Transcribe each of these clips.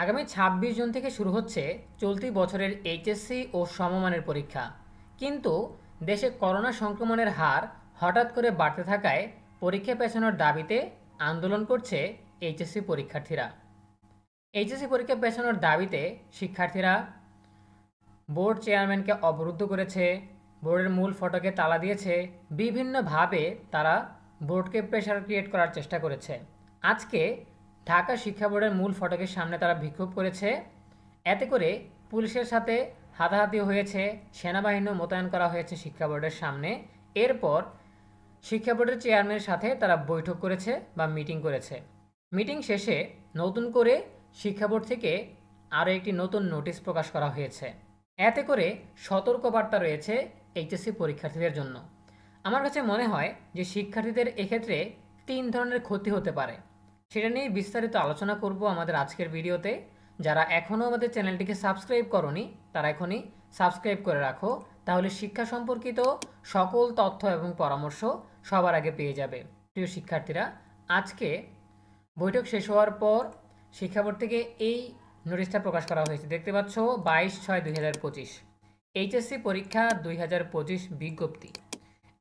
আগামী ২৬ জুন থেকে শুরু হচ্ছে চলতি বছরের এইচএসসি ও সমমানের পরীক্ষা। কিন্তু দেশে করোনা সংক্রমণের হার হঠাৎ করে বাড়তে থাকায় পরীক্ষা পেছানোর দাবিতে আন্দোলন করছে এইচএসসি পরীক্ষার্থীরা। এইচএসসি পরীক্ষা পেছানোর দাবিতে শিক্ষার্থীরা বোর্ড চেয়ারম্যানকে অবরুদ্ধ করেছে, বোর্ডের মূল ফটকে তালা দিয়েছে, বিভিন্নভাবে তারা বোর্ডকে প্রেশার ক্রিয়েট করার চেষ্টা করেছে। আজকে ঢাকা শিক্ষা বোর্ডের মূল ফটকের সামনে তারা বিক্ষোভ করেছে। এতে করে পুলিশের সাথে হাতাহাতি হয়েছে, সেনাবাহিনীও মোতায়েন করা হয়েছে শিক্ষা বোর্ডের সামনে। এরপর শিক্ষা বোর্ডের চেয়ারম্যানের সাথে তারা বৈঠক করেছে বা মিটিং করেছে। মিটিং শেষে নতুন করে শিক্ষা বোর্ড থেকে আরও একটি নতুন নোটিশ প্রকাশ করা হয়েছে। এতে করে সতর্কবার্তা রয়েছে এইচএসসি পরীক্ষার্থীদের জন্য। আমার কাছে মনে হয় যে শিক্ষার্থীদের এক্ষেত্রে 3 ধরনের ক্ষতি হতে পারে। সেটা নিয়ে বিস্তারিত আলোচনা করব আমাদের আজকের ভিডিওতে। যারা এখনও আমাদের চ্যানেলটিকে সাবস্ক্রাইব করনি তারা এখনই সাবস্ক্রাইব করে রাখো, তাহলে শিক্ষা সম্পর্কিত সকল তথ্য এবং পরামর্শ সবার আগে পেয়ে যাবে। প্রিয় শিক্ষার্থীরা, আজকে বৈঠক শেষ হওয়ার পর শিক্ষা বোর্ড থেকে এই নোটিশটা প্রকাশ করা হয়েছে। দেখতে পাচ্ছ 22/6/2025 এইচএসসি পরীক্ষা 2025 বিজ্ঞপ্তি।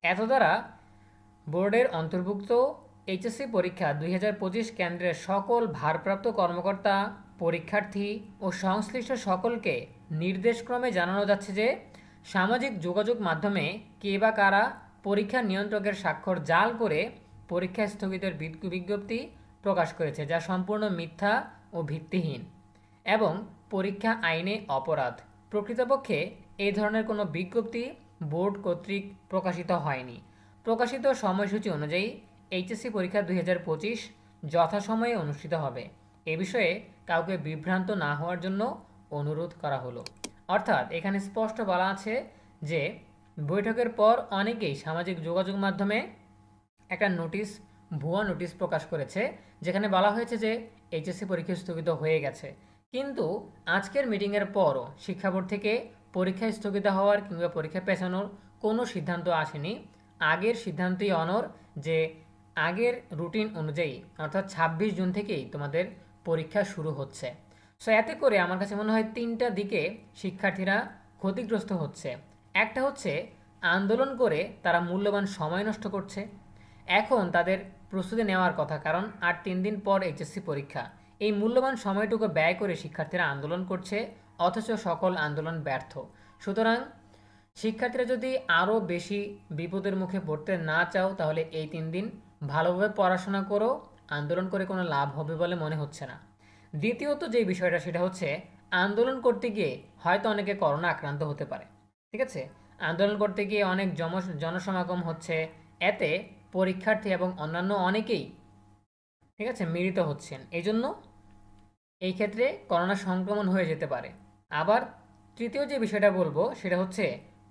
এত দ্বারা বোর্ডের অন্তর্ভুক্ত এইচএসসি পরীক্ষা 2025 কেন্দ্রের সকল ভারপ্রাপ্ত কর্মকর্তা, পরীক্ষার্থী ও সংশ্লিষ্ট সকলকে নির্দেশক্রমে জানানো যাচ্ছে যে সামাজিক যোগাযোগ মাধ্যমে কে বা কারা পরীক্ষা নিয়ন্ত্রকের স্বাক্ষর জাল করে পরীক্ষা স্থগিতের বিজ্ঞপ্তি প্রকাশ করেছে, যা সম্পূর্ণ মিথ্যা ও ভিত্তিহীন এবং পরীক্ষা আইনে অপরাধ। প্রকৃতপক্ষে এই ধরনের কোনো বিজ্ঞপ্তি বোর্ড কর্তৃক প্রকাশিত হয়নি। প্রকাশিত সময়সূচি অনুযায়ী এইচএসসি পরীক্ষা 2025 যথাসময়ে অনুষ্ঠিত হবে। এ বিষয়ে কাউকে বিভ্রান্ত না হওয়ার জন্য অনুরোধ করা হলো। অর্থাৎ এখানে স্পষ্ট বলা আছে যে বৈঠকের পর অনেকেই সামাজিক যোগাযোগ মাধ্যমে একটা ভুয়া নোটিশ প্রকাশ করেছে, যেখানে বলা হয়েছে যে এইচএসসি পরীক্ষা স্থগিত হয়ে গেছে। কিন্তু আজকের মিটিংয়ের পরও শিক্ষা বোর্ড থেকে পরীক্ষা স্থগিত হওয়ার কিংবা পরীক্ষা পেছানোর কোনো সিদ্ধান্ত আসেনি। আগের সিদ্ধান্তই অনড় যে আগের রুটিন অনুযায়ী অর্থাৎ 26 জুন থেকেই তোমাদের পরীক্ষা শুরু হচ্ছে। সো এতে করে আমার কাছে মনে হয় 3টা দিকে শিক্ষার্থীরা ক্ষতিগ্রস্ত হচ্ছে। একটা হচ্ছে আন্দোলন করে তারা মূল্যবান সময় নষ্ট করছে। এখন তাদের প্রস্তুতি নেওয়ার কথা, কারণ আর 3 দিন পর এইচএসসি পরীক্ষা। এই মূল্যবান সময়টুকু ব্যয় করে শিক্ষার্থীরা আন্দোলন করছে, অথচ সকল আন্দোলন ব্যর্থ। সুতরাং শিক্ষার্থীরা যদি আরও বেশি বিপদের মুখে পড়তে না চাও, তাহলে এই 3 দিন ভালোভাবে পড়াশোনা করো। আন্দোলন করে কোনো লাভ হবে বলে মনে হচ্ছে না। দ্বিতীয়ত যে বিষয়টা, সেটা হচ্ছে আন্দোলন করতে গিয়ে হয়তো অনেকে করোনা আক্রান্ত হতে পারে। ঠিক আছে, আন্দোলন করতে গিয়ে অনেক জনসমাগম হচ্ছে, এতে পরীক্ষার্থী এবং অন্যান্য অনেকেই ঠিক আছে মিলিত হচ্ছেন। এই জন্য এই ক্ষেত্রে করোনা সংক্রমণ হয়ে যেতে পারে। আবার তৃতীয় যে বিষয়টা বলবো সেটা হচ্ছে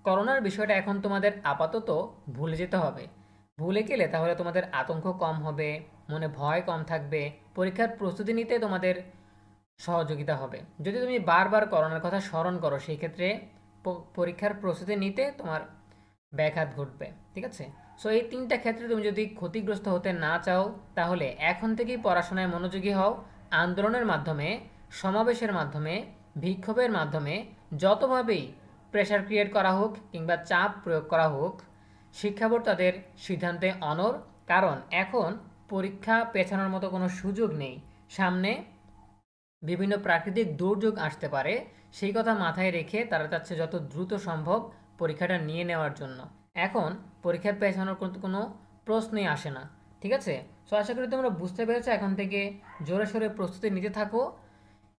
করোনার বিষয়টা এখন তোমাদের আপাতত ভুলে যেতে হবে। ভুলে গেলে তাহলে তোমাদের আতঙ্ক কম হবে, মনে ভয় কম থাকবে, পরীক্ষার প্রস্তুতি নিতে তোমাদের সহযোগিতা হবে। যদি তুমি বারবার করোনার কথা স্মরণ করো, সেই ক্ষেত্রে পরীক্ষার প্রস্তুতি নিতে তোমার ব্যাঘাত ঘটবে। ঠিক আছে, সো এই 3টা ক্ষেত্রে তুমি যদি ক্ষতিগ্রস্ত হতে না চাও, তাহলে এখন থেকেই পড়াশোনায় মনোযোগী হও। আন্দোলনের মাধ্যমে, সমাবেশের মাধ্যমে, বিক্ষোভের মাধ্যমে যতভাবেই প্রেশার ক্রিয়েট করা হোক কিংবা চাপ প্রয়োগ করা হোক, শিক্ষা বোর্ড তাদের সিদ্ধান্তে অনড়। কারণ এখন পরীক্ষা পেছানোর মতো কোনো সুযোগ নেই। সামনে বিভিন্ন প্রাকৃতিক দুর্যোগ আসতে পারে, সেই কথা মাথায় রেখে তারা চাচ্ছে যত দ্রুত সম্ভব পরীক্ষাটা নিয়ে নেওয়ার জন্য। এখন পরীক্ষা পেছানোর কোনো প্রশ্নই আসে না। ঠিক আছে, সো আশা করি তোমরা বুঝতে পেরেছো। এখন থেকে জোরে সোরে প্রস্তুতি নিতে থাকো।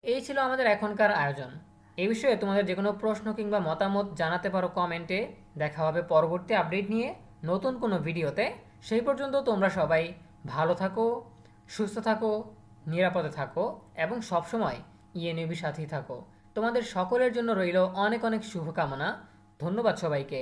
এই ছিল আমাদের এখনকার আয়োজন। এই বিষয়ে তোমাদের যে কোনো প্রশ্ন কিংবা মতামত জানাতে পারো কমেন্টে। দেখা হবে পরবর্তী আপডেট নিয়ে নতুন কোনো ভিডিওতে। সেই পর্যন্ত তোমরা সবাই ভালো থাকো, সুস্থ থাকো, নিরাপদে থাকো এবং সবসময় ইএনইউবির সাথেই থাকো। তোমাদের সকলের জন্য রইল অনেক অনেক শুভকামনা। ধন্যবাদ সবাইকে।